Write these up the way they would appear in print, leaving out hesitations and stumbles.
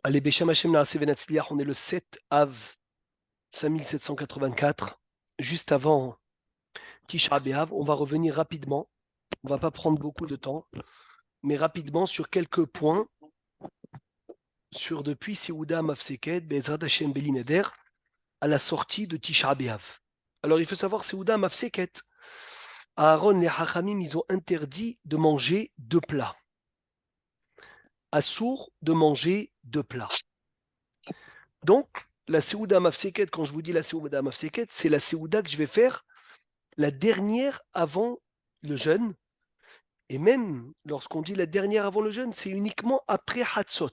Allez, Beshem Hashem Naaseh Venatzliach, on est le 7 Av 5784, juste avant Tisha B'Av. On va revenir rapidement, on va pas prendre beaucoup de temps, mais rapidement sur quelques points sur depuis Seouda Mafseket, Be'ezrat Hashem Belineder, à la sortie de Tisha B'Av. Alors il faut savoir, Seouda Mafseket, Aaron et Hachamim, ils ont interdit de manger deux plats. Assour de manger deux plats. Donc, la Seouda Mafseket, quand je vous dis la Seouda Mafseket, c'est la Seouda que je vais faire la dernière avant le jeûne. Et même lorsqu'on dit la dernière avant le jeûne, c'est uniquement après Hatzot.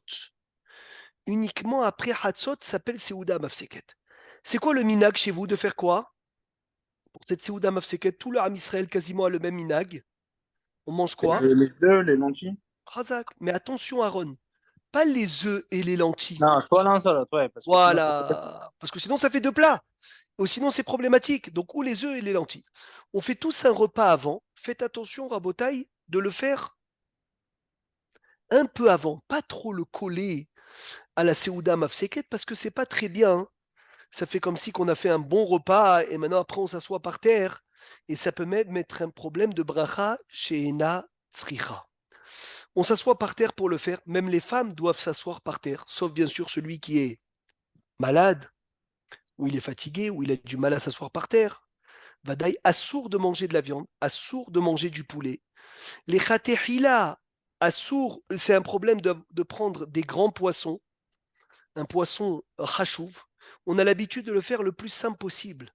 Uniquement après Hatzot s'appelle Seouda Mafseket. C'est quoi le minag chez vous de faire quoi? Pour cette Seouda Mafseket, tout le Ham Israël quasiment a le même minag. On mange quoi? Les œufs, les lentilles? Razak. Mais attention Aaron, pas les œufs et les lentilles. Non, soit l'un, soit l'autre, ouais, parce que sinon ça fait. Voilà. Parce que sinon ça fait deux plats. Ou sinon c'est problématique. Donc ou les œufs et les lentilles. On fait tous un repas avant. Faites attention, Rabotaï, de le faire un peu avant, pas trop le coller à la Seouda Mafseket parce que c'est pas très bien, hein. Ça fait comme si qu'on a fait un bon repas et maintenant après on s'assoit par terre et ça peut même mettre un problème de bracha chez Ena Tzricha. On s'assoit par terre pour le faire, même les femmes doivent s'asseoir par terre, sauf bien sûr celui qui est malade, ou il est fatigué, ou il a du mal à s'asseoir par terre. Vadaï, assourd de manger de la viande, assourd de manger du poulet. Les khatehila, assourd, c'est un problème de prendre des grands poissons, un poisson chachouv. On a l'habitude de le faire le plus simple possible.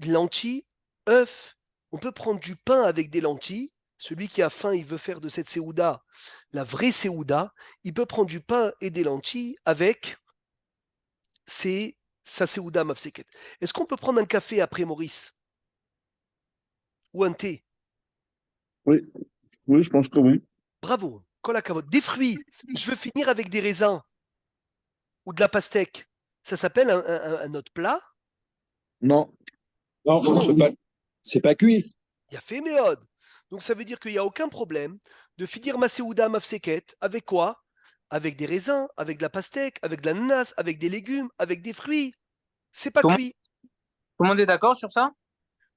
Lentilles, œufs, on peut prendre du pain avec des lentilles. Celui qui a faim, il veut faire de cette séouda la vraie séouda. Il peut prendre du pain et des lentilles avec sa séouda mafseket. Est-ce qu'on peut prendre un café après Maurice? Ou un thé? Oui, oui, je pense que oui. Bravo, kolakavot. Des fruits. Je veux finir avec des raisins ou de la pastèque. Ça s'appelle un autre plat? Non, Non, Non, c'est pas cuit. il y a fait méode. Donc ça veut dire qu'il n'y a aucun problème de finir ma séouda mafseket avec quoi? Avec des raisins, avec de la pastèque, avec de l'ananas, avec des légumes, avec des fruits. C'est pas Tout le monde, cuit. tout le monde est d'accord sur ça?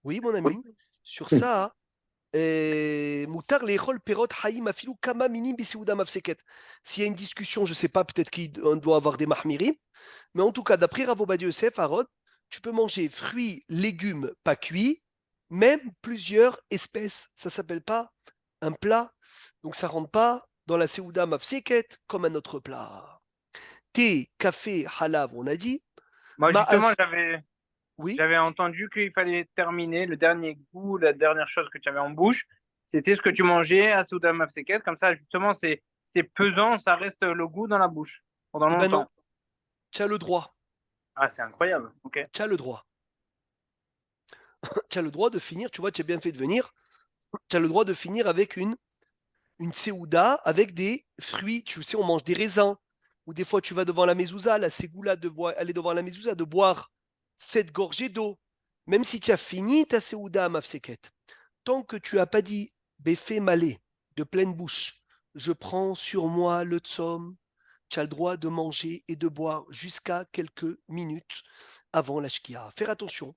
Oui, mon Oui. ami. Sur ça, moutar lechol perot haïm afilu kama minim biséouda mafseket. S'il y a une discussion, je ne sais pas, peut-être qu'on doit avoir des mahmirim, mais en tout cas, d'après Rav Ovadia Yosef, Harod, tu peux manger fruits, légumes pas cuits, même plusieurs espèces. Ça ne s'appelle pas un plat. Donc ça ne rentre pas dans la Seouda Mafseket comme un autre plat. Thé, café, halav, on a dit. Moi, justement, Ma'af, oui. j'avais entendu qu'il fallait terminer le dernier goût, la dernière chose que tu avais en bouche. C'était ce que tu mangeais à Souda Mafseket. Comme ça, justement, c'est pesant, ça reste le goût dans la bouche pendant Eh ben non, longtemps. tu as le droit. Ah, c'est incroyable. Ok. Tu as le droit. Tu as le droit de finir, tu vois, tu as bien fait de venir. Tu as le droit de finir avec une Seouda avec des fruits. Tu sais, on mange des raisins. Ou des fois, tu vas devant la mezouza, la ségoula de aller devant la mezouza, de boire 7 gorgées d'eau. Même si tu as fini ta Seouda à Mafseket. Tant que tu n'as pas dit Beffé malé, de pleine bouche, je prends sur moi le tsom, tu as le droit de manger et de boire jusqu'à quelques minutes avant la shkia. Faire attention,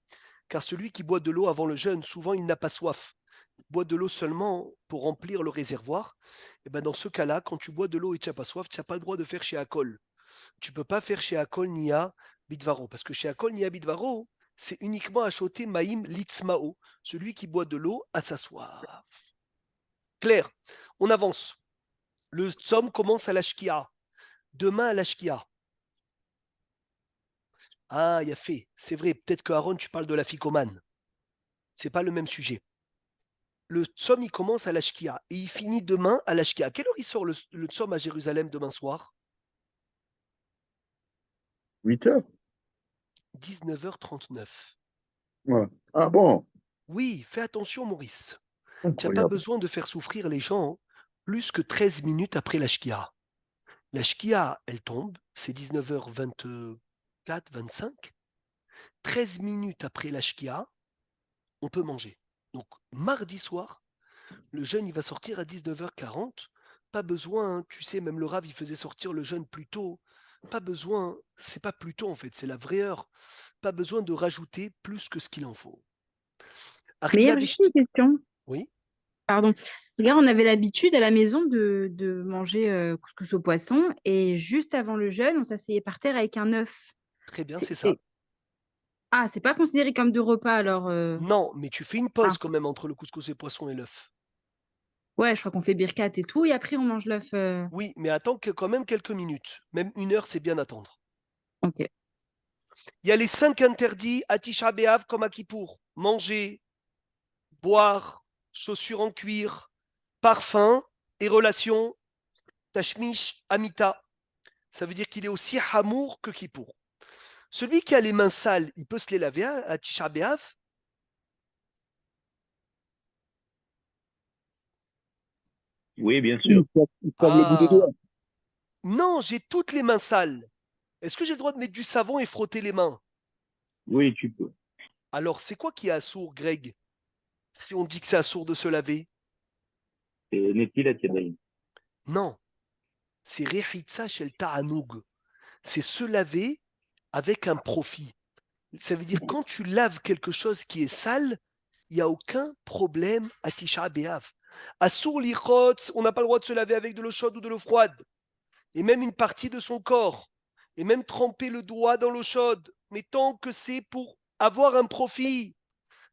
car celui qui boit de l'eau avant le jeûne, souvent il n'a pas soif. Il boit de l'eau seulement pour remplir le réservoir. Et ben dans ce cas-là, quand tu bois de l'eau et tu n'as pas soif, tu n'as pas le droit de faire chez Akol. Tu ne peux pas faire chez Akol ni à Bidvaro, parce que chez Akol ni à Bidvaro, c'est uniquement acheter Maïm Litzmao, celui qui boit de l'eau à sa soif. Claire, on avance. Le Tzom commence à la Shkia. Demain à la Shkia. Ah, il y a fait. C'est vrai, peut-être que Aaron, tu parles de la ficomane. C'est pas le même sujet. Le Tzom, il commence à la Shkia et il finit demain à la Shkia. À quelle heure il sort le Tzom à Jérusalem demain soir? 8 heures. 19h39. Ouais. Ah bon, Oui, fais attention, Maurice. Tu n'as pas incroyable. besoin de faire souffrir les gens plus que 13 minutes après la Shkia. La Shkia, elle tombe, c'est 19h24, 25. 13 minutes après la Shkia, on peut manger. Donc, mardi soir, le jeûne, il va sortir à 19h40 Pas besoin, tu sais, même le Rav, il faisait sortir le jeûne plus tôt. Pas besoin, c'est pas plus tôt en fait, c'est la vraie heure. Pas besoin de rajouter plus que ce qu'il en faut. Mais il y Arina a juste une Vishti- question. Oui, Pardon. Regarde, on avait l'habitude à la maison de manger couscous au poisson et juste avant le jeûne, on s'asseyait par terre avec un œuf. très bien, C'est, c'est ça. c'est- Ah, c'est pas considéré comme deux repas alors. Non, mais tu fais une Ah, pause quand même entre le couscous et poisson et l'œuf. ouais, je crois qu'on fait birkat et tout et après on mange l'œuf. Oui, mais attends quand même quelques minutes. Même 1 heure, c'est bien d'attendre. Ok. Il y a les 5 interdits à Tisha B'Av comme à Kippour. Manger, boire, chaussures en cuir, parfum et relations, tashmish, amita. Ça veut dire qu'il est aussi hamour que Kippour. Celui qui a les mains sales, il peut se les laver à Tisha B'Av? Oui, bien Oui, sûr. il tape le bout des Ah, doigts. non, j'ai toutes les mains sales. Est-ce que j'ai le droit de mettre du savon et frotter les mains? Oui, tu peux. Alors, c'est quoi qui est assourd, Greg, si on dit que c'est assourd de se laver? Et Netilat Yadayim. Non, c'est Rechitza shel Ta'anoug. C'est se laver avec un profit. Ça veut dire quand tu laves quelque chose qui est sale, il n'y a aucun problème à Tisha B'Av. Assour lichot, on n'a pas le droit de se laver avec de l'eau chaude ou de l'eau froide. Et même une partie de son corps. Et même tremper le doigt dans l'eau chaude. Mais tant que c'est pour avoir un profit.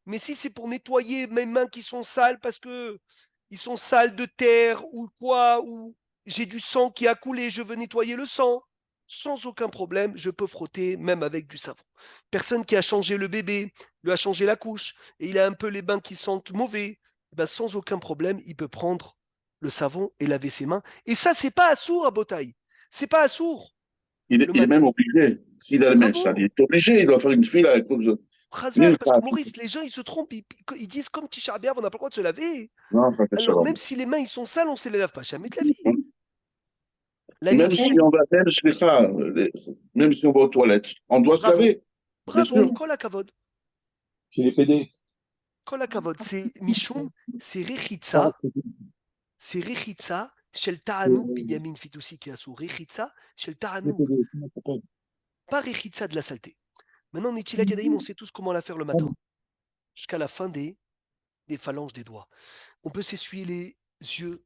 Mais si c'est pour nettoyer mes mains qui sont sales parce que ils sont sales de terre ou quoi, ou j'ai du sang qui a coulé, je veux nettoyer le sang, sans aucun problème, je peux frotter même avec du savon. Personne qui a changé le bébé, lui a changé la couche, et il a un peu les bains qui sentent mauvais, eh ben sans aucun problème, il peut prendre le savon et laver ses mains. Et ça, c'est pas assourd à Botaï. C'est pas assourd. Le Il est mat... même obligé. S'il a les mains sales, il Bravo. est obligé. Il doit faire une file avec Khazak, une parce que femme. Maurice, les gens, ils se trompent, ils disent comme Tisha B'Av, on n'a pas le droit de se laver. Non, ça fait Alors, shalom. même si les mains ils sont sales, on ne se les lave pas jamais de la vie. La Même si nettilette, on va même chez ça, même si on va aux toilettes, on doit se bravo, laver, bien bravo, sûr. Kol Hakavod. C'est les PD. Kol Hakavod, c'est Michon, c'est Ah, Rechitza, Shel Ta'anouk, Binyamin Fitoussi qui a sous Rechitza, Shel les Ta'anouk, PD, comment ça s'appelle? pas Rechitza de la saleté. Maintenant, Netilat Yadayim, on sait tous comment la faire le matin, jusqu'à la fin des phalanges des doigts. On peut s'essuyer les yeux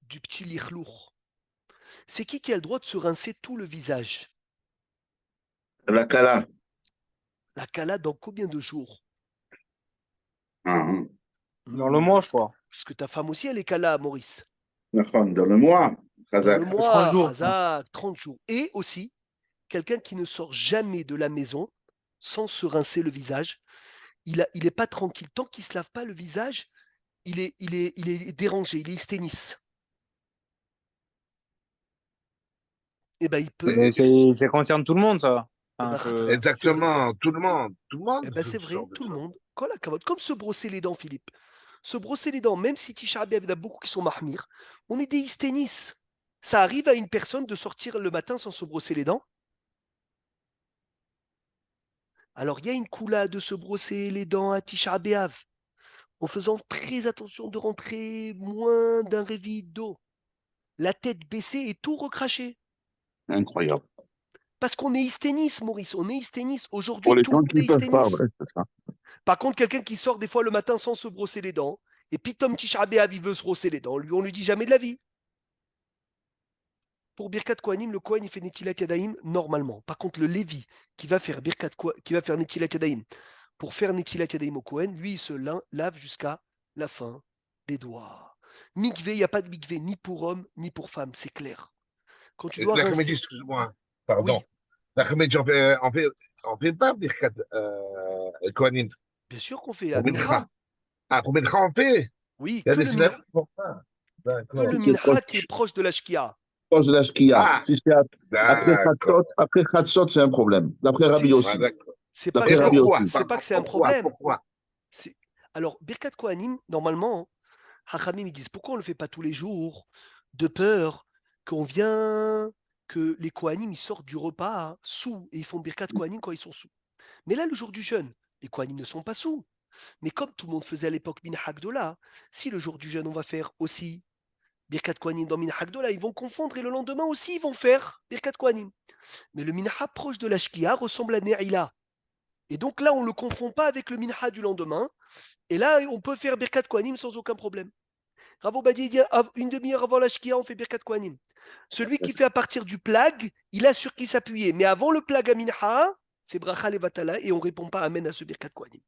du petit lichlour. C'est qui a le droit de se rincer tout le visage? La cala. La Kala dans combien de jours? Ah, Dans le mois, je Parce que, crois. parce que ta femme aussi, elle est Kala, Maurice. la femme, donne-moi. Dans le Kazakh. 30 mois, jours. Hazak, 30 jours. Et aussi, quelqu'un qui ne sort jamais de la maison sans se rincer le visage. Il est pas tranquille. Tant qu'il ne se lave pas le visage, il est dérangé, il est hysténis. Eh ben, il peut. Ça concerne tout le monde, ça. Eh ben, Enfin, Hazak, c'est vrai. Exactement, tout le Eh monde ben, c'est vrai, sort de tout le ça. monde. Comme se brosser les dents, Philippe. Se brosser les dents, même si Tisha B'Av, il y en a beaucoup qui sont mahmir, on est des hysténis. Ça arrive à une personne de sortir le matin sans se brosser les dents. Alors, il y a une coula de se brosser les dents à Tisha B'Av, en faisant très attention de rentrer moins d'un réveil d'eau, la tête baissée et tout recraché. Incroyable. Parce qu'on est hysténis, Maurice, on est hysténis. Pour Aujourd'hui, les tout le gens monde qui est ne peuvent pas, hysténis. ouais, c'est ça. Par contre, quelqu'un qui sort des fois le matin sans se brosser les dents, et puis Tom Tisha B'Av, il veut se brosser les dents, on lui dit jamais de la vie. Pour Birkat Kohanim, le Kohen, il fait Netilat Yadayim normalement. Par contre, le Lévi, qui va faire Netilat Yadayim, pour faire Netilat Yadayim au Kohen, lui, il se lave jusqu'à la fin des doigts. Mikvé, il n'y a pas de mikvé ni pour homme ni pour femme, c'est clair. Quand tu dois L'après-midi, rincer, excuse-moi, pardon. oui, L'après-midi, on fait pas Birkat Kohanim, bien sûr qu'on fait pour la mincha. Mincha. Ah, pour Mincha, on fait. Oui, Il y a des syllabes pour ça. que le D'accord. C'est mincha qui est proche de la shkia. proche de la shkia. Ah, Si c'est d'accord. après Khatsot, c'est un problème. D'après Rabbi C'est Ah, aussi. d'accord. pas que Mais D'après c'est un, Rabbi pourquoi? aussi. c'est pas Pardon, que c'est un pourquoi? problème. Pourquoi? C'est- Alors, Birkat Kohanim, normalement, Hachamim, ils disent pourquoi on ne le fait pas tous les jours, de peur qu'on vient, que les Kohanim, ils sortent du repas sous et ils font Birkat Kohanim quand ils sont sous. Mais là, le jour du jeûne, les Kohanim ne sont pas sous. Mais comme tout le monde faisait à l'époque Min Hagdola, si le jour du jeûne, on va faire aussi Birkat Kohanim dans Mincha Gdola, ils vont confondre et le lendemain aussi, ils vont faire Birkat Kohanim. Mais le Mincha proche de la Shkia ressemble à Ne'ila. Et donc là, on ne le confond pas avec le Mincha du lendemain. Et là, on peut faire Birkat Kohanim sans aucun problème. Rav Obadia dit une demi-heure avant la Shkia, on fait Birkat Kohanim. Celui qui fait à partir du plag, il a sur qui s'appuyer. Mais avant le plag à Mincha, c'est Bracha Levatala et on ne répond pas Amen à ce Birkat Kohanim.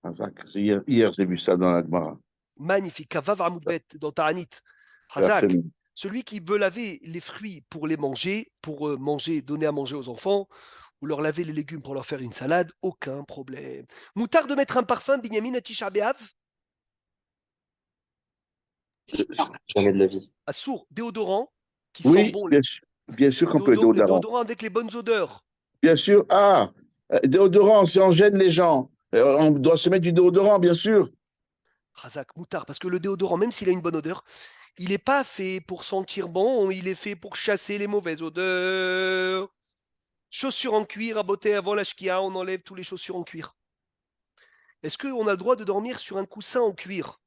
Hazak. Hier, j'ai vu ça dans la Gemara. Magnifique. Kavav Amoudbet dans Ta'anit. Hazak. Celui qui veut laver les fruits pour les manger, pour manger, donner à manger aux enfants, ou leur laver les légumes pour leur faire une salade, aucun problème. Moutard de mettre un parfum, Binyamin à Tisha B'Av. Jamais de la vie. Assour, déodorant, qui Oui, sent bon. bien sûr qu'on peut Le déodorant. déodorant avec les bonnes odeurs. Bien sûr. Ah, déodorant, si on gêne les gens, on doit se mettre du déodorant, bien sûr. Razak, moutard, parce que le déodorant, même s'il a une bonne odeur, il n'est pas fait pour sentir bon, il est fait pour chasser les mauvaises odeurs. Chaussures en cuir, à beauté avant la shkia, on enlève tous les chaussures en cuir. Est-ce qu'on a le droit de dormir sur un coussin en cuir?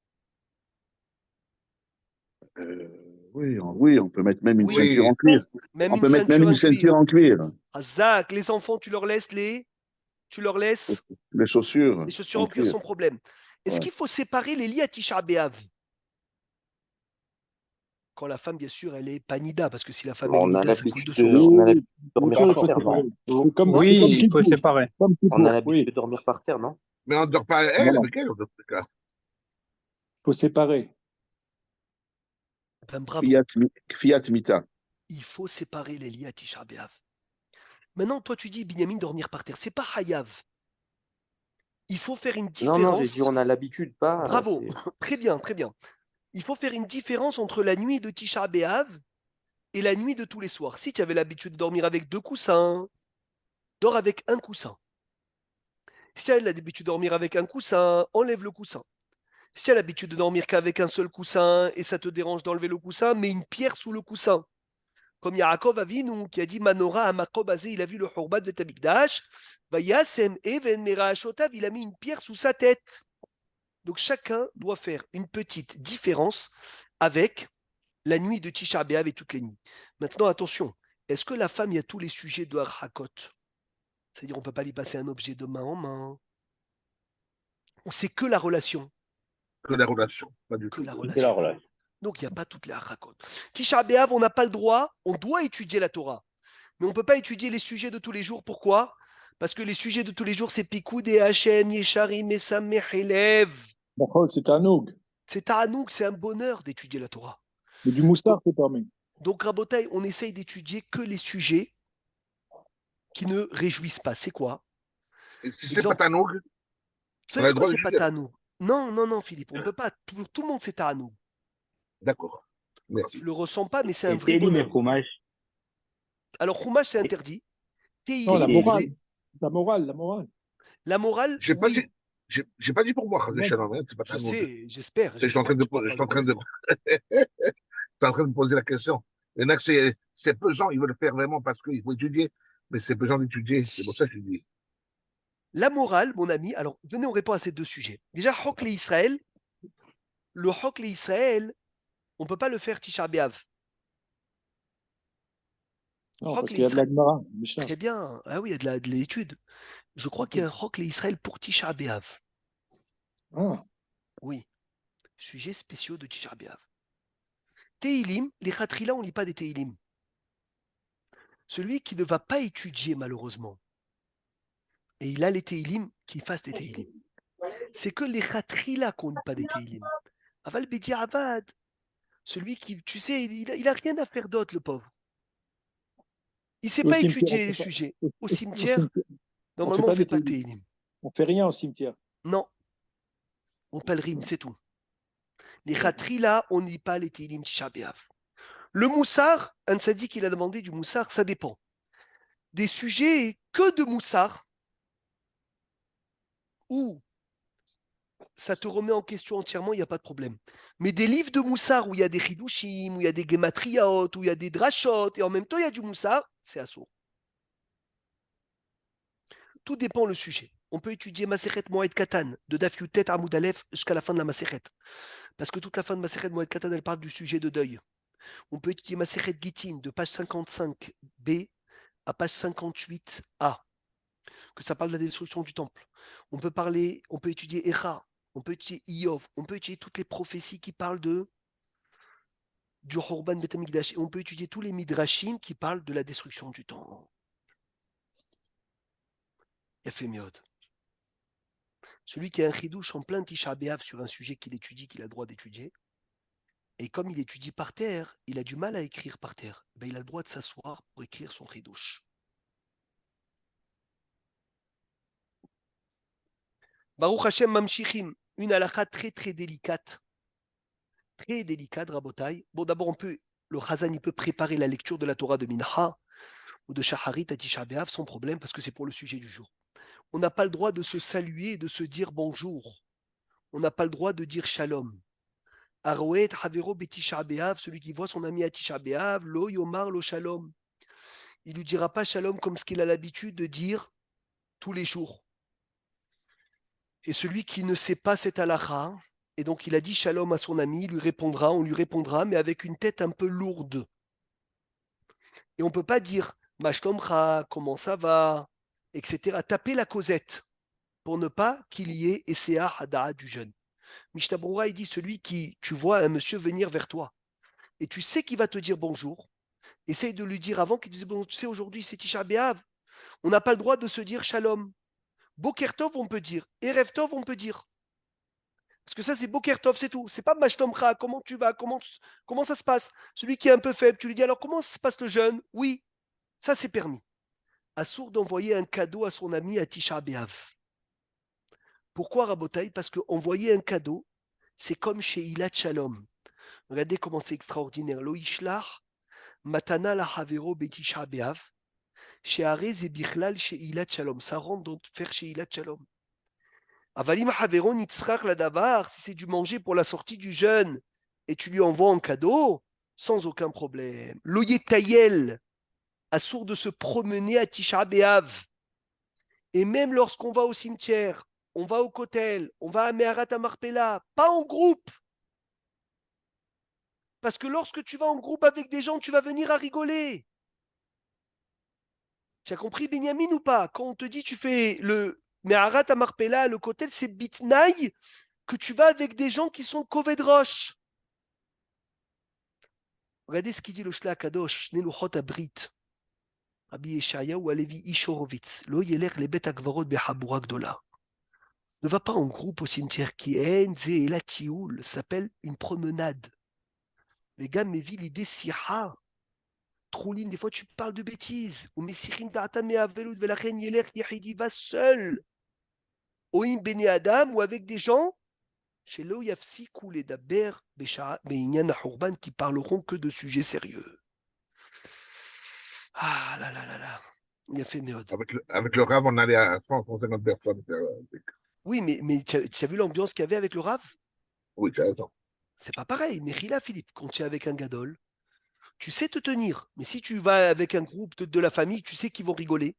Oui, on peut mettre même une Oui. ceinture en cuir. Même On une peut mettre même une ceinture en cuir. Razak, les enfants, tu leur laisses Les chaussures. les chaussures en cuir sans problème. Est-ce qu'il faut séparer les lits à Tisha B'Av? Quand la femme, bien sûr, elle est panida, parce que si la femme est nida, ça coule de source. On a l'habitude de dormir par terre, non? Oui, il faut séparer. On a l'habitude de dormir par terre, non? Mais on ne dort pas elle, avec elle, en tout cas. Il faut séparer. Ben, bravo. Fiat Mita. Il faut séparer les lits à Tisha B'Av. Maintenant, toi, tu dis, Binyamin, dormir par terre. C'est pas Hayav. Il faut faire une différence. Non, j'ai dit on a l'habitude, pas. Bravo. Très bien, très bien. Il faut faire une différence entre la nuit de Tisha B'Av et la nuit de tous les soirs. Si tu avais l'habitude de dormir avec 2 coussins, dors avec un coussin. Si tu as l'habitude de dormir avec un coussin, enlève le coussin. Si tu as l'habitude de dormir qu'avec un seul coussin et ça te dérange d'enlever le coussin, mets une pierre sous le coussin. Comme Yaakov Avinu qui a dit Manora Amakob Azé, il a vu le Hurbat de Tabikdash, Vayasem Even Meraashotav, il a mis une pierre sous sa tête. Donc chacun doit faire une petite différence avec la nuit de Tisha B'Av et toutes les nuits. Maintenant, attention, est-ce que la femme, il y a tous les sujets de Harhakot? C'est-à-dire, on ne peut pas lui passer un objet de main en main. Ou c'est que la relation? Que la relation, pas du Que tout. la C'est la relation. relation. Donc, il n'y a pas toutes les Harhakot. Tisha B'Av, on n'a pas le droit, on doit étudier la Torah. Mais on ne peut pas étudier les sujets de tous les jours. Pourquoi? Parce que les sujets de tous les jours, c'est Pikoud et Hachem, Yesharim, Mesamech, Elev. D'accord, c'est un oug. C'est Ta'anouk, c'est un bonheur d'étudier la Torah. Mais du moussard, c'est permis. Donc, Rabotai, on essaye d'étudier que les sujets qui ne réjouissent pas. C'est quoi? Et si c'est Exemple. pas Tanoug, Vous on a savez le quoi, droit de c'est pas juger. Ta'anouk? Non, Philippe, on ne peut pas. Pour tout le monde, c'est Ta'anouk. D'accord. Merci. Je le ressens pas, mais c'est un Et vrai Télim et bonheur. fromage. Alors, Chumash, c'est interdit. Non, la Tehillim, morale. c'est La morale. la morale. J'ai pas Oui, dit, j'ai pas dit pour moi, Ouais. Shalom, hein, c'est pas je Tanoug. sais, j'espère. Je suis en train de, que tu parles je suis pas en train de de, moi. je suis en train de me poser la question. Il y en a que c'est pesant, ils veulent le faire vraiment parce qu'il faut étudier, mais c'est pesant d'étudier. C'est pour ça que je dis. La morale, mon ami, alors venez, on répond à ces deux sujets. Déjà, Hokle Israël, le Hokle Israël, on ne peut pas le faire Tisha B'Av. Non, Hokle parce qu'il y a de la Israël, Gemara. Mishnah. très bien. Ah oui, il y a de l'étude. Je crois qu'il y a un Hokle Israël pour Tisha B'Av. Ah, Oui, sujet spéciaux de Tisha B'Av. Tehillim, les Khatrila, on ne lit pas des Tehillim. Celui qui ne va pas étudier, malheureusement, et il a les Tehillim, qu'il fasse des Tehillim. C'est que les Khatrila qu'on ne lit pas des Tehillim. Aval Bedi Avad, celui qui, tu sais, il a rien à faire d'autre, le pauvre. Il ne sait Au pas cimetière, étudier on les fait pas- sujets. au- Au au cimetière, cimetière, normalement, on ne fait pas de Tehillim. Tehillim. On fait rien au cimetière. Non, on pèlerine, c'est tout. Les Khatrila, on ne lit pas les Tehillim Tisha B'Av. Le Moussar, un tzaddik, il a demandé du Moussar, ça dépend. Des sujets que de Moussar, où ça te remet en question entièrement, il n'y a pas de problème. Mais des livres de Moussar où il y a des Chidushim, où il y a des Gematriot, où il y a des Drashot, et en même temps il y a du Moussar, c'est assourd. Tout dépend le sujet. on peut étudier Masechet Moed Katan, de Daf Yutet Amoud Aleph jusqu'à la fin de la Masechet. Parce que toute la fin de Masechet Moed Katan, elle parle du sujet de deuil. On peut étudier Masechet Gittin, de page 55b à page 58a, que ça parle de la destruction du temple. On peut étudier Echa, on peut étudier Iyov, on peut étudier toutes les prophéties qui parlent du Horban Bet Hamikdash, et on peut étudier tous les Midrashim qui parlent de la destruction du temple. Yafé Meod. Celui qui a un chidouche en plein Tisha B'Av sur un sujet qu'il étudie, qu'il a le droit d'étudier, et comme il étudie par terre, il a du mal à écrire par terre, ben il a le droit de s'asseoir pour écrire son chidouche. Baruch Hashem Mamshichim, une halakha très très délicate, Rabotai. Bon, d'abord, le Chazan, il peut préparer la lecture de la Torah de Mincha ou de Shacharit à Tisha B'Av sans problème, parce que c'est pour le sujet du jour. On n'a pas le droit de se saluer et de se dire bonjour. On n'a pas le droit de dire shalom. Aroet Havero Betisha B'Av, celui qui voit son ami à Tisha B'Av, lo yomar lo shalom. Il ne lui dira pas shalom comme ce qu'il a l'habitude de dire tous les jours. Et celui qui ne sait pas cette halakha, et donc il a dit shalom à son ami, on lui répondra, mais avec une tête un peu lourde. Et on ne peut pas dire Mashtomcha, comment ça va, etc. Taper la causette pour ne pas qu'il y ait Essea Hada'a du jeune. Mishnah Berurah, il dit celui qui, tu vois un monsieur venir vers toi et tu sais qu'il va te dire bonjour, essaye de lui dire avant qu'il dise bon, tu sais, aujourd'hui c'est Tisha B'Av, on n'a pas le droit de se dire shalom. Boker Tov, on peut dire, Erev Tov, on peut dire. Parce que ça, c'est Boker Tov, c'est tout. C'est pas Mashtomcha, comment tu vas, comment ça se passe. Celui qui est un peu faible, tu lui dis alors comment se passe le jeûne? Oui, ça c'est permis. Assour d'envoyer un cadeau à son ami à Tisha B'Av. Pourquoi Rabotai? Parce qu'envoyer un cadeau, c'est comme chez Ilat Shalom. Regardez comment c'est extraordinaire. Lo Ishlach, Matana la Havero Betisha B'Av, chez Arez et Bichlal chez Ilat Shalom. Ça rentre dans faire chez Ilat Shalom. Avalim Haveron Yitzchak la Davar, si c'est du manger pour la sortie du jeûne, et tu lui envoies en cadeau, sans aucun problème. Lo Yetayel, assour de se promener à Tisha B'Av. Et même lorsqu'on va au cimetière, on va au Kotel, on va à Meharat Marpella, pas en groupe. Parce que lorsque tu vas en groupe avec des gens, tu vas venir à rigoler. Tu as compris, Benyamin, ou pas? Quand on te dit tu fais le Meharat Marpella, le Kotel, c'est bitnaï que tu vas avec des gens qui sont kovedrosh. Regardez ce qu'il dit le Shla Kadosh, Neluchot Abrit. Rabbi Yeshaya ou Alevi Ishorovitz. Lo yeler le bet akvarot behabura gdola. Ne va pas en groupe au cimetière qui est et la tioul, s'appelle une promenade. Les gars, mais vit l'idée siha. Trouline, des fois tu parles de bêtises. Ou messirim da'ata me'avelud velachen yeler yahidi va seul. Oim bene adam ou avec des gens chez lo yafsiku les daber be'inyan ha'urban qui parleront que de sujets sérieux. Ah là là là là. Il a fait Méod. Avec le Rav, on allait à 150 personnes. Oui, mais tu as vu l'ambiance qu'il y avait avec le Rav? Oui, tu as raison. C'est pas pareil. Mais Rila, Philippe, quand tu es avec un gadol, tu sais te tenir. Mais si tu vas avec un groupe de la famille, tu sais qu'ils vont rigoler.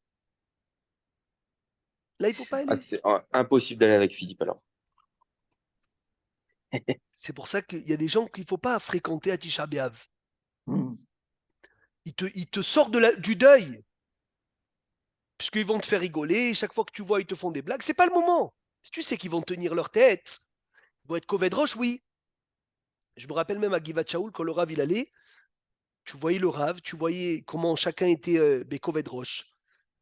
Là, il ne faut pas aller. Ah, c'est impossible d'aller avec Philippe alors. C'est pour ça qu'il y a des gens qu'il ne faut pas fréquenter à Tisha B'Av. Ils te sortent du deuil. Puisqu'ils vont te faire rigoler. Chaque fois que tu vois, ils te font des blagues. C'est pas le moment. Si tu sais qu'ils vont tenir leur tête, ils vont être Kovedrosh, oui. Je me rappelle même à Givat Shaoul, quand le Rav il allait, tu voyais le Rav, tu voyais comment chacun était Kovedrosh.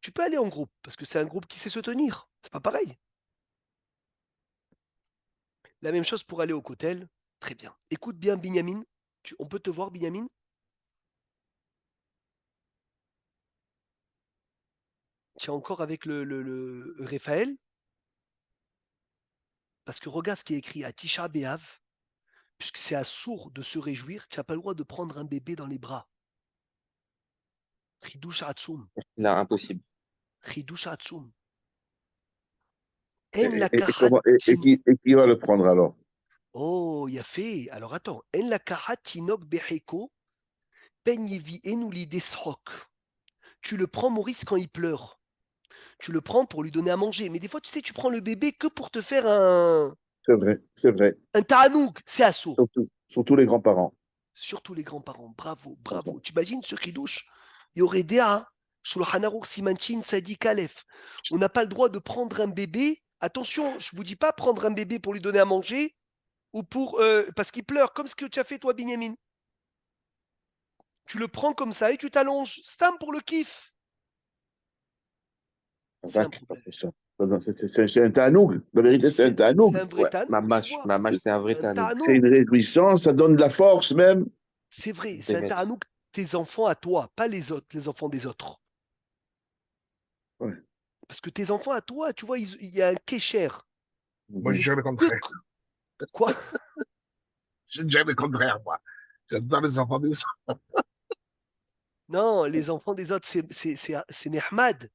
Tu peux aller en groupe, parce que c'est un groupe qui sait se tenir. C'est pas pareil. La même chose pour aller au Kotel. Très bien. Écoute bien, Binyamin. On peut te voir, Binyamin? Tu es encore avec le Raphaël? Parce que regarde ce qui est écrit à Tisha B'Av, puisque c'est à sourd de se réjouir, tu n'as pas le droit de prendre un bébé dans les bras. Chidush Atzum. Là, impossible. Chidush Atzum. Et qui va le prendre alors? Oh, il a fait. Alors attends. En la kahat tinok beheko pen yevi enuli desrok. Tu le prends, Maurice, quand il pleure. Tu le prends pour lui donner à manger. Mais des fois, tu sais, tu prends le bébé que pour te faire un C'est vrai. ta'anouk. C'est assaut. Surtout les grands-parents. Surtout les grands-parents. Bravo, C'est ça. bravo. Tu imagines ce chidouche? Il y aurait des Shulchan Aruch Simanchin Sadik Aleph. On n'a pas le droit de prendre un bébé. Attention, je ne vous dis pas prendre un bébé pour lui donner à manger ou pour parce qu'il pleure, comme ce que tu as fait toi, Binyamin. Tu le prends comme ça et tu t'allonges. Stam pour le kiff. C'est un problème. C'est un tanoug. La vérité, c'est un C'est tanoug. un vrai Ouais, tanouk, tu vois. mamash, c'est un vrai C'est un tanouk. tanouk. C'est une réjouissance, ça donne de la force même. C'est vrai, c'est un Bémet. tanouk. Tes enfants à toi, pas les autres, les enfants des autres. Ouais. Parce que tes enfants à toi, tu vois, il y a un kécher. Moi, je Mais dirais le contraire. Quoi? Je dirais le contraire, moi. J'adore les enfants des autres. Non, les enfants des autres, c'est Nehmad.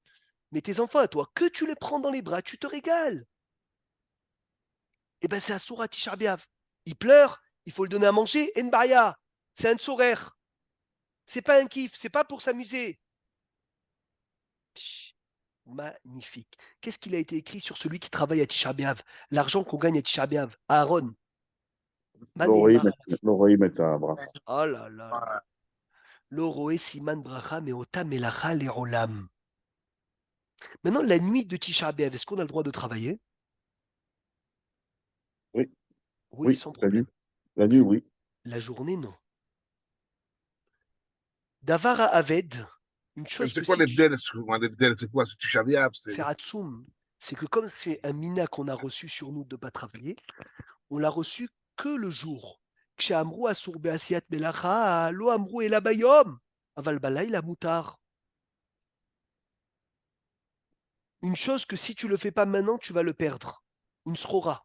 Mais tes enfants à toi, que tu les prends dans les bras, tu te régales. Eh ben, c'est un Sourate Tisha B'Av. Il pleure, il faut le donner à manger. Enbaya, c'est un tsorer. C'est pas un kiff, c'est pas pour s'amuser. Magnifique. Qu'est-ce qu'il a été écrit sur celui qui travaille à Tisha B'Av? L'argent qu'on gagne à Tisha B'Av. Aaron. L'oreille met un bras. Oh là là là. L'oroé siman bracha meota melacha leolam. Maintenant, la nuit de Tisha B'Av, est-ce qu'on a le droit de travailler? Oui. Oui, sans La problème. nuit. La nuit, oui. La journée, non. Davara Aved, une chose C'est que quoi si les tu... dels? Les dels, c'est quoi? C'est Tisha B'Av, C'est Hatsum. C'est que comme c'est un mina qu'on a reçu sur nous de ne pas travailler, on l'a reçu que le jour. Kshamru asur be'asiyat melacha, lo amru ela bayom. Aval balay la moutar. Une chose que si tu le fais pas maintenant, tu vas le perdre. Une srora.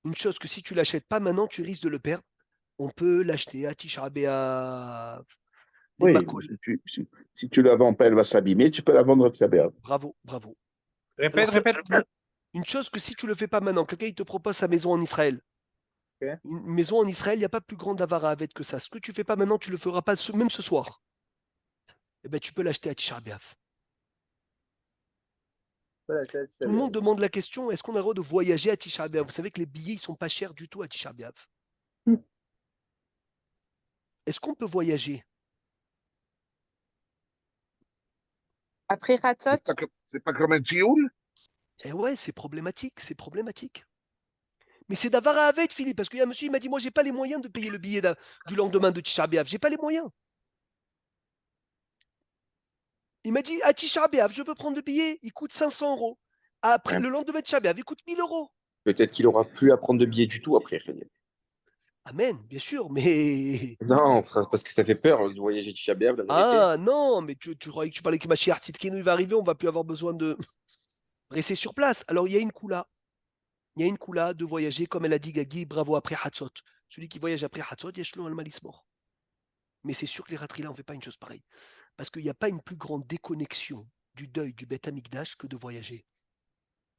Une chose que si tu l'achètes pas maintenant, tu risques de le perdre. On peut l'acheter à Tisha B'Av. Des Oui, makol. si tu la vends pas, elle va s'abîmer, tu peux la vendre à Tisha B'Av. Bravo, bravo. Répète, Alors, répète. une chose que si tu le fais pas maintenant, quelqu'un il te propose sa maison en Israël. Ok. Une maison en Israël, il n'y a pas plus grande avara avec que ça. Ce que tu fais pas maintenant, tu le feras pas même ce soir. Eh ben, tu peux l'acheter à Tisha B'Av. Tout le monde demande la question, est-ce qu'on a le droit de voyager à Tisha B'Av? Vous savez que les billets, ils sont pas chers du tout à Tisha B'Av. Est-ce qu'on peut voyager? Après Ratzot, C'est pas comme un tioul? Eh ouais, c'est problématique, c'est problématique. Mais c'est d'avara avec, Philippe, parce qu'il y a un monsieur, il m'a dit, moi, j'ai pas les moyens de payer le billet du lendemain de Tisha B'Av. J'ai pas les moyens. Il m'a dit, à Tisha B'Av, je peux prendre le billet, il coûte 500 euros. Après, le lendemain de Tisha B'Av, il coûte 1000 euros. Peut-être qu'il aura plus à prendre de billets du tout après. Amen, bien sûr, mais. Non, parce que ça fait peur de voyager Tisha B'Av, la vérité. Ah non, mais tu croyais que tu parlais que Mashiach Tzidkenu il va arriver, on va plus avoir besoin de rester sur place. Alors il y a une coula. Il y a une coula de voyager, comme elle a dit Gagi, bravo après Hatzot. Celui qui voyage après Hatzot, Yeshlo al mort. Mais c'est sûr que les Ratrila, on ne fait pas une chose pareille. Parce qu'il n'y a pas une plus grande déconnexion du deuil du Beth Amikdash que de voyager.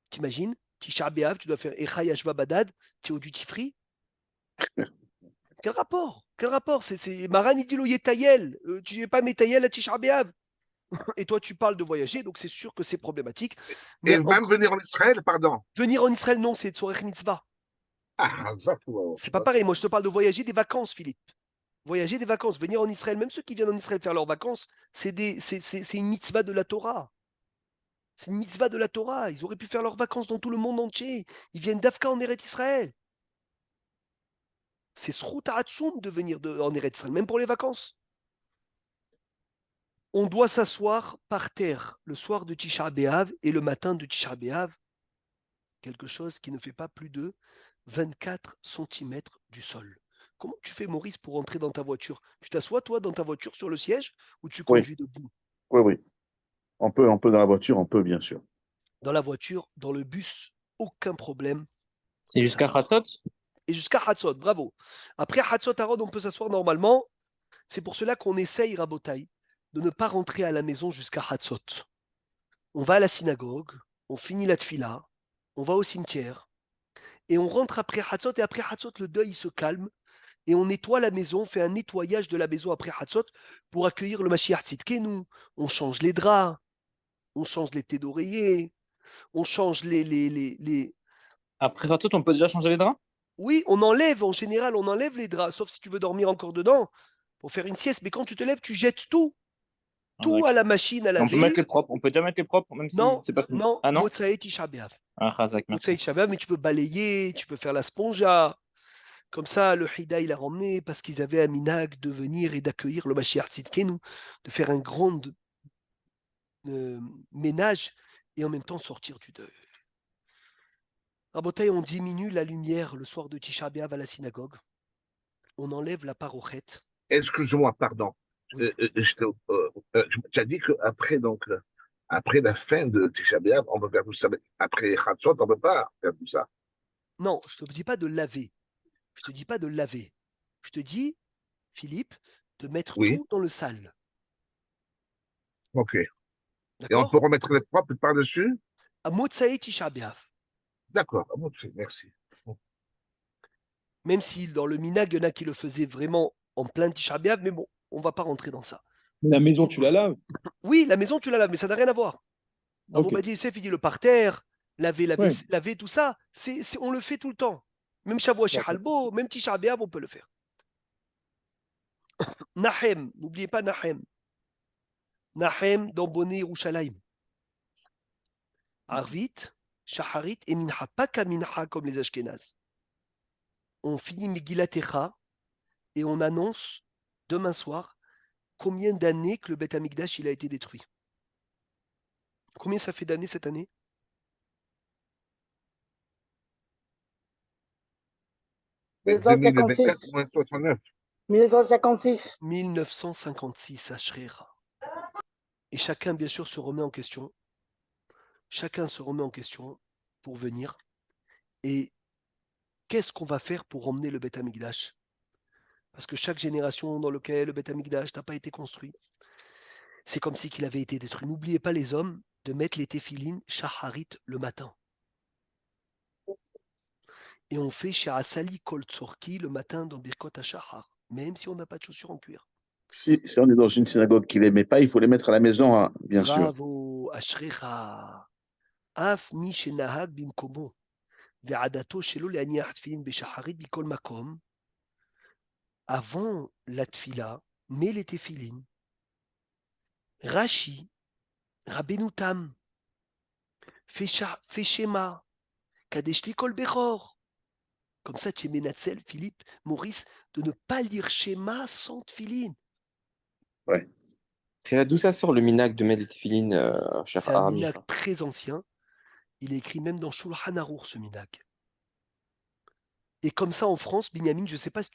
T'imagines, Tisha B'Av, tu dois faire Echa Yashva Badad, tu es au duty free. Quel rapport? Quel rapport? C'est Maran Idilo Yetayel. Tu n'es pas Metayel à Tisha B'Av. Et toi, tu parles de voyager, donc c'est sûr que c'est problématique. Mais Et même venir en Israël, pardon. venir en Israël, non, c'est Tzorech Mitzvah. Ah, ça, C'est pas pareil. Moi, je te parle de voyager des vacances, Philippe. Voyager des vacances, venir en Israël, même ceux qui viennent en Israël faire leurs vacances, c'est une mitzvah de la Torah. C'est une mitzvah de la Torah. Ils auraient pu faire leurs vacances dans tout le monde entier. Ils viennent d'Afka en Eretz Israël. C'est Srout Ha'atzum de venir en Eretz Israël, même pour les vacances. On doit s'asseoir par terre le soir de Tisha B'Av et le matin de Tisha B'Av, quelque chose qui ne fait pas plus de 24 cm du sol. Comment tu fais, Maurice, pour entrer dans ta voiture? Tu t'assois, toi, dans ta voiture sur le siège ou tu conduis debout? Oui. On peut dans la voiture, on peut, bien sûr. Dans la voiture, dans le bus, aucun problème. C'est jusqu'à Hatzot? Et jusqu'à Hatzot, bravo. Après Hatzot Harod, on peut s'asseoir normalement. C'est pour cela qu'on essaye, Rabotai, de ne pas rentrer à la maison jusqu'à Hatzot. On va à la synagogue, on finit la tfila, on va au cimetière, et on rentre après Hatzot, et après Hatzot, le deuil se calme, et on nettoie la maison, on fait un nettoyage de la maison après Hatzot pour accueillir le Mashiach Tzidkenu, on change les draps. on change les thés d'oreiller, on change les... Après Ratot, on peut déjà changer les draps? Oui, on enlève, en général, on enlève les draps, sauf si tu veux dormir encore dedans pour faire une sieste. Mais quand tu te lèves, tu jettes tout. Tout d'accord. à la machine à On peut laver. mettre les propres. On peut déjà mettre les propres, même si Non, c'est pas fini. non, Ah non? Motsaï Tisha B'Av. Ah, Razak, Motsaï merci. Tisha B'Av, mais tu peux balayer, tu peux faire la sponja. Comme ça, le Hida, il a ramené parce qu'ils avaient un minag de venir et d'accueillir le Mashiach Tzidkenu, de faire un grand ménage et en même temps sortir du deuil. Rabotai, on diminue la lumière le soir de Tisha B'Av à la synagogue. On enlève la parochette. Excuse-moi, pardon. Oui. Tu as dit qu'après après la fin de Tisha B'Av, on peut faire tout ça. Mais après Chatzot, on ne peut pas faire tout ça. Non, je ne te dis pas de laver. Je te dis pas de laver. Je te dis, Philippe, de mettre Oui, tout dans le sale. ok. Et on D'accord? peut remettre les propres par-dessus? À Motsaï Tisha B'Av. D'accord, merci. Même si dans le minag, il y en a qui le faisaient vraiment en plein Tisha B'Av, mais bon, on ne va pas rentrer dans ça. La maison, tu la laves? Oui, la maison, tu la laves, mais ça n'a rien à voir. Ok. Abu Badi Youssef, il dit le parterre, laver, Ouais. laver, tout ça, on le fait tout le temps. Même Shavua chez D'accord. Halbo, même Tisha B'Av, on peut le faire. Nahem, n'oubliez pas Nahem. Nahem dans Bonnet Yerushalayim. Arvit, Shaharit et Minha, pas qu'à Minha comme les Ashkénazes. On finit Megillat Echa et on annonce demain soir combien d'années que le Beth Amikdash il a été détruit. Combien ça fait d'années cette année? Mais 2024 moins 69. 1956. 1956 à Shrera. Et chacun, bien sûr, se remet en question. Chacun se remet en question pour venir. Et qu'est-ce qu'on va faire pour emmener le Beth Amikdash? Parce que chaque génération dans laquelle le Beth Amikdash n'a pas été construit, c'est comme si qu'il avait été détruit. N'oubliez pas les hommes de mettre les téphilines shaharit le matin. Et on fait chez Asali Kol Tzorki le matin dans Birkot HaShahar, même si on n'a pas de chaussures en cuir. Si on est dans une synagogue qui ne les met pas, il faut les mettre à la maison, hein, bien sûr. Bravo, Ashrecha. Af mi shenahag bimkomo. Ve'adato shelo le'aniach tefilin beshaharit bikol makom. Avant la tfila, mets les téphilines. Rashi, Rabbeinu Tam, fais Shema, Kadeshli Kol Bechor. Comme ça, tu es Menatzel, Philippe, Maurice, de ne pas lire Shema sans tefilin. Ouais. D'où ça sort le minag de mettre les tefilines, cher C'est un Aramis? minag très ancien. Il est écrit même dans Shulchan Arour, ce minag. Et comme ça, en France, Binyamin, je ne sais pas si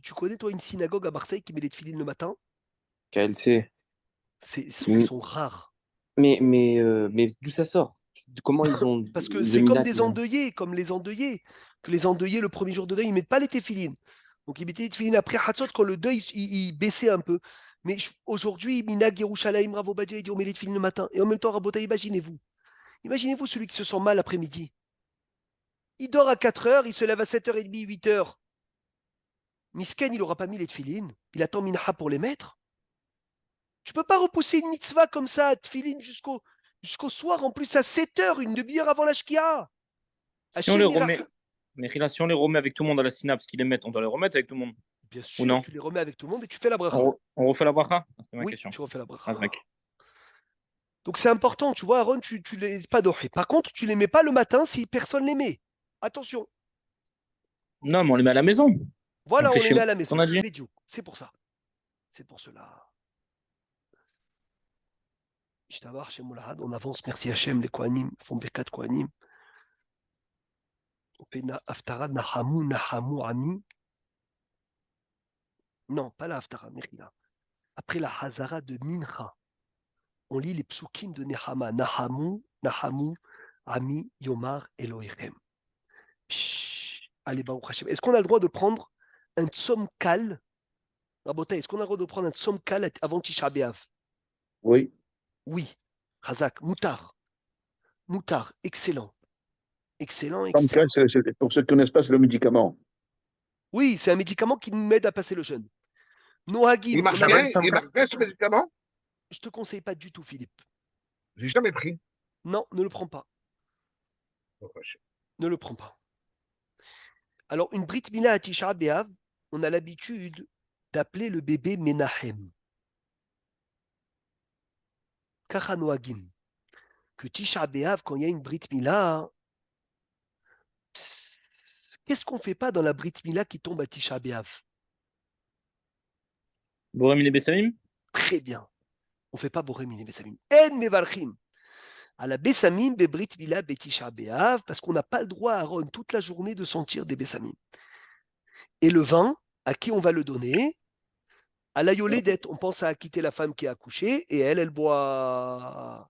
tu connais, toi, une synagogue à Marseille qui met les tefilines le matin. KLC. Ils sont rares. Mais d'où ça sort? Comment ils ont Parce que le c'est comme minag, des endeuillés, comme les endeuillés. Que les endeuillés, le premier jour de deuil, ils ne mettent pas les téphilines. Donc, ils mettaient les téphilines après Hatzot quand le deuil, il baissait un peu. Mais aujourd'hui, Minag Yerushalayim, Rav Obadia, il dit on met les téphilines le matin. Et en même temps, Rabota, imaginez-vous. Imaginez-vous celui qui se sent mal après-midi. Il dort à 4h, il se lève à 7h30, 8h. Misken, il n'aura pas mis les téphilines. Il attend Minha pour les mettre. Tu ne peux pas repousser une mitzvah comme ça, téphilines, jusqu'au soir. En plus, à 7h, une demi-heure avant la Shkia. Si on les remet, mais si on les remet avec tout le monde à la synapse qu'ils les mettent, on doit les remettre avec tout le monde. Bien sûr, non, tu les remets avec tout le monde et tu fais la bracha. On refait la bracha? C'est ma Oui, question. tu refais la bracha. Ah, mec. Donc c'est important, tu vois, Aaron, tu les pas doré. Par contre, tu les mets pas le matin si personne les met. Attention. Non, mais on les met à la maison. Voilà, on les met à la On maison. a dit. C'est pour ça. C'est pour cela. On avance, merci Hachem, les Kohanim font Birkat Kohanim. On fait Haftara, Nahamu, Ami. Non, pas la Haftara, Mechila. Après la Hazara de Mincha, on lit les psukim de Nehama. Nahamu, Ami, Yomar, Elohechem. Allez, Baruch Hashem. Est-ce qu'on a le droit de prendre un tzom kal? Rabotai, est-ce qu'on a le droit de prendre un tzom kal avant Tisha B'Av? Oui. Oui. Razak, Moutar. Moutar, excellent. Excellent. Pour ceux qui ne connaissent pas, c'est le médicament. Oui, c'est un médicament qui nous aide à passer le jeûne. Nohagim. Il marche bien ce médicament? Je ne te conseille pas du tout, Philippe. J'ai jamais pris. Non, ne le prends pas. Ne le prends pas. Alors, une Brit Mila à Tisha B'Av, on a l'habitude d'appeler le bébé Menahem. Kachanoagim. Que Tisha B'Av, quand il y a une Brit Mila, qu'est-ce qu'on ne fait pas dans la Brit Mila qui tombe à Tisha B'Av? Boré Miné Bessamim? Très bien. On ne fait pas Boré Miné Bessamim. En Mevarchim. À la Bessamim, Bebrit Mila, Betisha B'Av, parce qu'on n'a pas le droit à Aaron toute la journée de sentir des Bessamim. Et le vin, à qui on va le donner? À la Yoledette. On pense à quitter la femme qui a accouché et elle boit.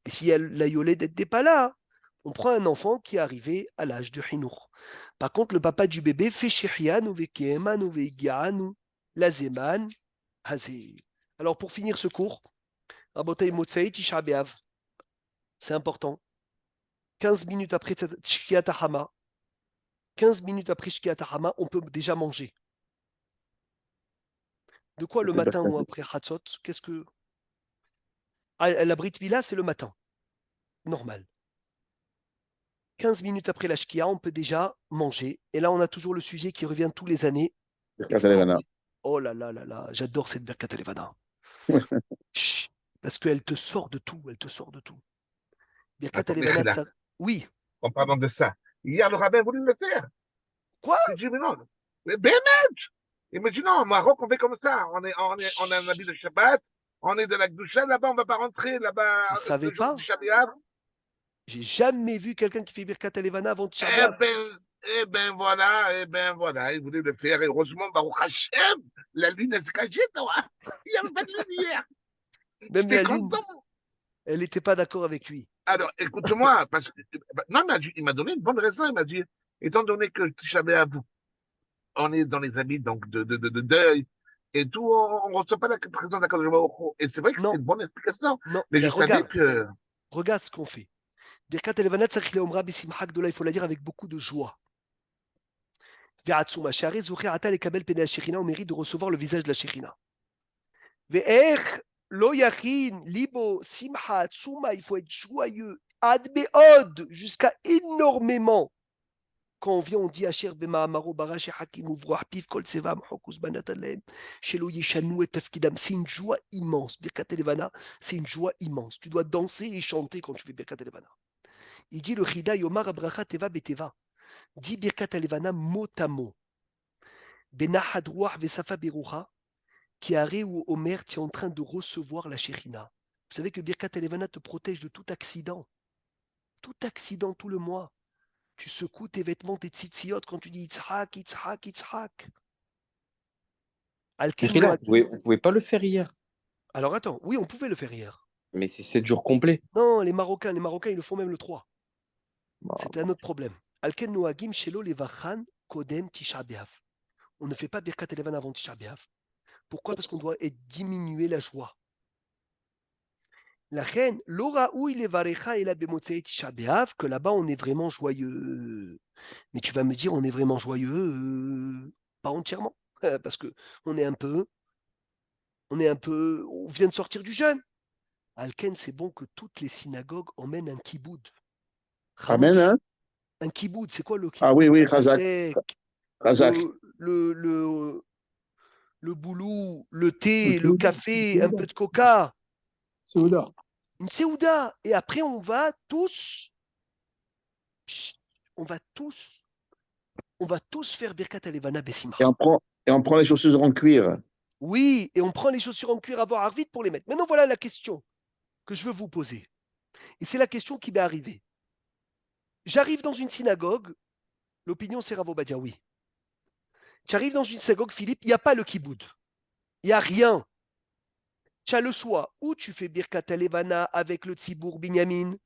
Et si la Yoledette n'est pas là, on prend un enfant qui est arrivé à l'âge de Hinour. Par contre, le papa du bébé fait Shechian ou Vekeman ou Veigian ou Lazeman Hazé. Alors, pour finir ce cours, Rabotei Motsei Tisha B'Av. C'est important. 15 minutes après Shkiat Hama, 15 minutes après Shkiat Hama, on peut déjà manger. De quoi le matin ou après Hatzot? Qu'est-ce que. Ah, la Brit Mila, c'est le matin. Normal. 15 minutes après la Shkia, on peut déjà manger. Et là, on a toujours le sujet qui revient tous les années. Oh là là là là, j'adore cette Birkat Levana. Parce qu'elle te sort de tout, elle te sort de tout. Birkat Levana, ça... Oui. En parlant de ça, hier, le rabbin voulait le faire. Quoi? Je dis, mais non. Mais il me dit, non, au Maroc, on fait comme ça. On a un habit de Shabbat, on est de la Gdusha, là-bas, on ne va pas rentrer. Là-bas, je ne savais pas. J'ai jamais vu quelqu'un qui fait Birkat Levana avant de Shabbat. Eh ben voilà, il voulait le faire. Et heureusement, Baruch Hashem, la lune, elle se cachait, toi. Il n'y avait pas de lune hier. Même la lune, elle n'était pas d'accord avec lui. Alors, écoute-moi, parce que non, il m'a donné une bonne raison. Il m'a dit, étant donné que Tisha B'Av, on est dans les habits donc de deuil et tout, on ne reçoit pas la présence d'Akadosh Baruch Hu. Et c'est vrai que c'est une bonne explication. Non, mais je savais que. Regarde ce qu'on fait. Birkat Levana Tzarich Leomra Besimcha Gdola, il faut la dire avec beaucoup de joie. Ve'atzuma She'arei Zocher Ata Lekabel Penei HaShechina, on mérite de recevoir le visage de la Shechina. Ve'ech Lo Yachin Libo Simcha Atzuma, il faut être joyeux. Ad Me'od, jusqu'à énormément. Quand on vient, on dit Asher Bema'amaro Barash Hakim Uvroach Piv Kol Tseva Mochokus Banat Alem Shelo Yeshanu et Tafkidam. C'est une joie immense. Birkat Levana, c'est une joie immense. Tu dois danser et chanter quand tu fais Birkat Levana. Il dit le Chida Yomar Abracha Teva Beteva. Dis Birkat Levana mot à mot. Benahad Ruach Vesafa Berucha, qui arrête ou Omer, tu es en train de recevoir la Shechina. Vous savez que Birkat Levana te protège de tout accident. Tout accident, tout le mois. Tu secoues tes vêtements, tes tzitziot quand tu dis Yitzhak, Yitzhak, Yitzhak. Vous ne pouvez pas le faire hier. Alors attends, oui, on pouvait le faire hier. Mais c'est 7 jours complets. Non, les Marocains, ils le font même le 3. C'était un autre problème. Alken Noagim Shelo Levachan Kodem Tisha B'Av. On ne fait pas Birkat Levana avant Tisha B'Av. Pourquoi? Parce qu'on doit diminuer la joie. La reine, Laura où il est varecha et la bemotsei Tisha B'Av, que là-bas on est vraiment joyeux. Mais tu vas me dire, on est vraiment joyeux, pas entièrement, parce que on vient de sortir du jeûne. Alken, c'est bon que toutes les synagogues emmènent un kiboud. Amen, hein? Un kiboud, c'est quoi le kiboud? Ah oui, oui, Razak. Le boulou, le thé, le café, un peu de coca. Seouda. Une seouda. Et après, on va tous faire Birkat Levana Besimcha. Et on prend les chaussures en cuir. Oui, et on prend les chaussures en cuir à voir Arvit pour les mettre. Maintenant, voilà la question que je veux vous poser. Et c'est la question qui m'est arrivée. J'arrive dans une synagogue, l'opinion c'est Rav Ovadia, oui. Tu arrives dans une synagogue, Philippe, il n'y a pas le kiboud. Il n'y a rien. Tu as le choix. Ou tu fais Birkat Levana avec le Tzibour Binyamin,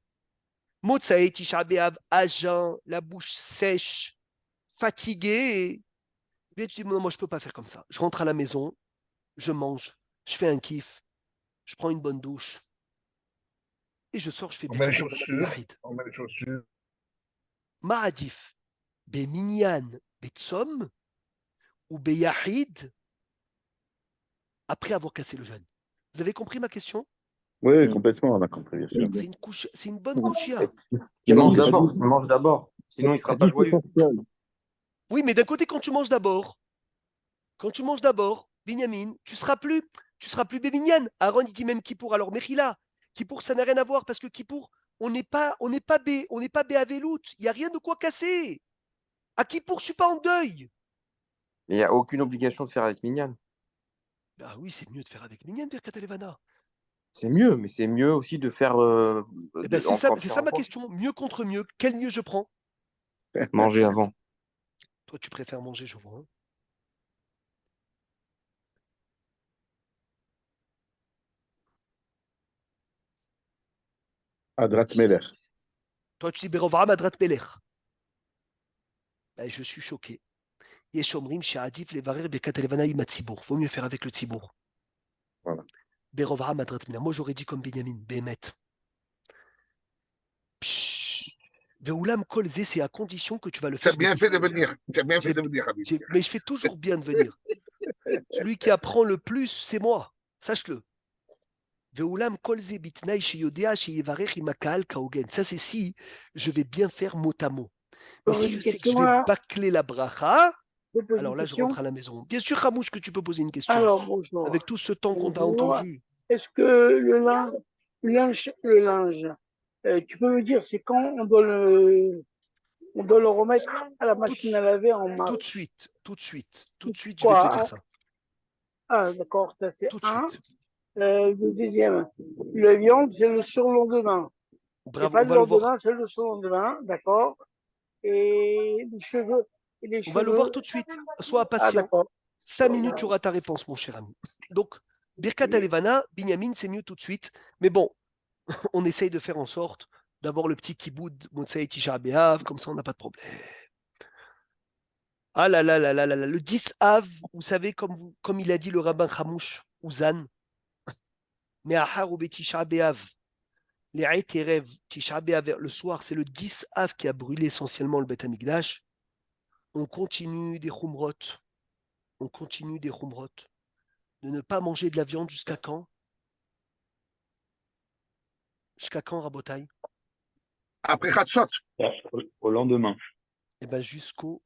Motsae Tisha B'Av, à jeun, la bouche sèche, fatigué. Et tu dis, non, moi je ne peux pas faire comme ça. Je rentre à la maison, je mange, je fais un kiff, je prends une bonne douche. Et je sors, je fais Birkat Levana. On met les chaussures. Ma'adif, Beminyan, Betsom, ou Beyahid, après avoir cassé le jeûne. Vous avez compris ma question? Oui, complètement, on a compris, bien sûr. C'est une bonne couchia. Tu manges d'abord, tu manges d'abord. Sinon, il ne sera pas joyeux. Oui, mais d'un côté, quand tu manges d'abord, Binyamin, tu seras plus Béminyan. Aaron, il dit même Kippour. Alors, Mechila, Kippour, ça n'a rien à voir parce que Kippour, on n'est pas Béavelout. Il n'y a rien de quoi casser. À Kippour, je ne suis pas en deuil. Il n'y a aucune obligation de faire avec Mignane. Ah oui, c'est mieux de faire avec Minyan, Birkat Elevana. C'est mieux, mais c'est mieux aussi de faire. Eh ben, c'est ça ma question. Mieux contre mieux. Quel mieux je prends? Manger avant. Toi, tu préfères manger, je vois. Hein. Adrat Meler. Toi, tu dis Berovara Madrat Meler. Ben, je suis choqué. Yeshomrim Adif Levarer Birkat Elevana Imatzibour. Vaut mieux faire avec le Tzibour. Voilà. Berovara Madrat Meler. Moi, j'aurais dit comme Benjamin, Bémet. Veoulam Kolze, c'est à condition que tu vas le Tu faire. as bien fait de venir. Tu as bien fait de venir, Habib. Mais je fais toujours bien de venir. Celui qui apprend le plus, c'est moi. Sache-le. Veoulam Kolze Bitnaï Sheyodea Sheyevarech Imakal Kaogen. Ça, c'est si je vais bien faire mot à mot. Mais si je sais que je vais bâcler la bracha, alors là, je rentre à la maison. Bien sûr, Ramouche, que tu peux poser une question. Alors, bonjour. Avec tout ce temps qu'on t'a Bonjour. entendu. Est-ce que le linge, tu peux me dire, c'est quand on doit le remettre à la machine à laver en mars? Tout de suite, je vais te Quoi? dire ça. Ah, d'accord, ça c'est Tout de un. suite. Le deuxième, la viande, c'est le surlendemain. C'est Bravo, pas on le va le voir. lendemain, c'est le surlendemain, d'accord. Et les cheveux. On va le voir tout de suite. Sois Ah, patient. d'accord. 5 minutes, tu auras ta réponse, mon cher ami. Donc, Birkat Alevana, Binyamin, c'est mieux tout de suite. Mais bon, on essaye de faire en sorte d'avoir le petit kiboud, Motsai Tisha B'Av, comme ça on n'a pas de problème. Ah là là là là là là, le 10 Av, vous savez, comme il a dit le rabbin Hamouche, Ouzan, mais Ahar ou Tisha B'Av, les Erev, Tisha B'Av, le soir, c'est le 10 Av qui a brûlé essentiellement le Beth Amikdash. On continue des Khumrot, de ne pas manger de la viande jusqu'à quand? Jusqu'à quand, Rabotai? Après Khatsot. Au lendemain. Eh bien, jusqu'à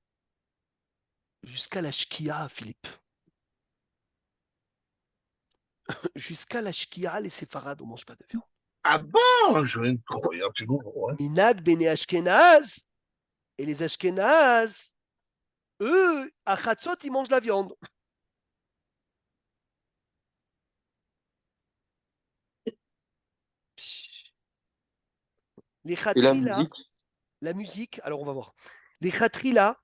la Shkia, Philippe. Jusqu'à la Shkia, les séfarades, on ne mange pas de viande. Ah bon, je vais incroyable, c'est nouveau. Hein. Minag Bene Ashkenaz. Et les Ashkenaz, eux, à Khatsot, ils mangent la viande. Les Et la Khatri, là, musique? la musique, alors on va voir. Les Khatri, là,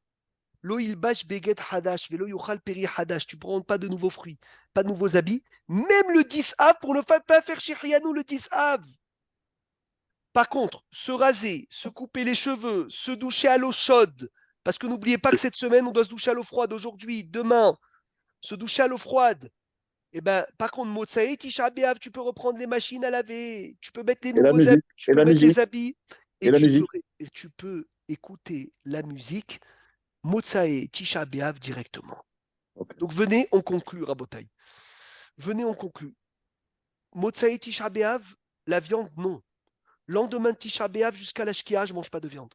Lo ilbash beget hadash, velo yochal peri hadash. Tu ne prends pas de nouveaux fruits, pas de nouveaux habits. Même le 10 Av pour ne pas faire Shechrianou le 10 Av. Par contre, se raser, se couper les cheveux, se doucher à l'eau chaude, parce que n'oubliez pas que cette semaine, on doit se doucher à l'eau froide. Aujourd'hui, demain, se doucher à l'eau froide. Et ben, par contre, Motsaï, Tisha B'Av, tu peux reprendre les machines à laver, tu peux mettre les Et la nouveaux habits, musique. tu Et peux la mettre les musique. habits, Et la musique. et tu peux écouter la musique Motsaï, Tisha B'Av directement. Okay. Donc venez, on conclut, Rabotai. Venez, on conclut. Motsaï, Tisha B'Av, la viande, non. Lendemain de Tisha B'Av jusqu'à la Shkia, je ne mange pas de viande.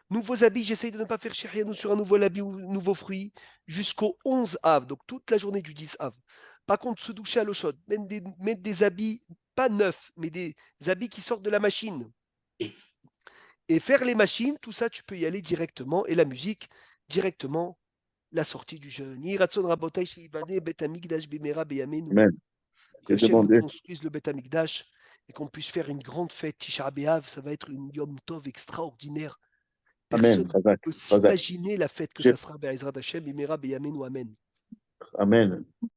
Nouveaux habits, j'essaye de ne pas faire Shirianou sur un nouveau habit ou nouveau fruit jusqu'au 11 Av, donc toute la journée du 10 Av. Par contre, se doucher à l'eau chaude, mettre des habits, pas neufs, mais des habits qui sortent de la machine. Et faire les machines, tout ça, tu peux y aller directement. Et la musique, directement, la sortie du jeûne. Amen. Que Hachem nous construise le Beth Amikdash et qu'on puisse faire une grande fête Tisha B'Av. Ça va être une Yom Tov extraordinaire. Personne ne peut s'imaginer la fête que ça sera. Be'ezrat Hashem, Bimera B'Yamin ou Amen. Amen.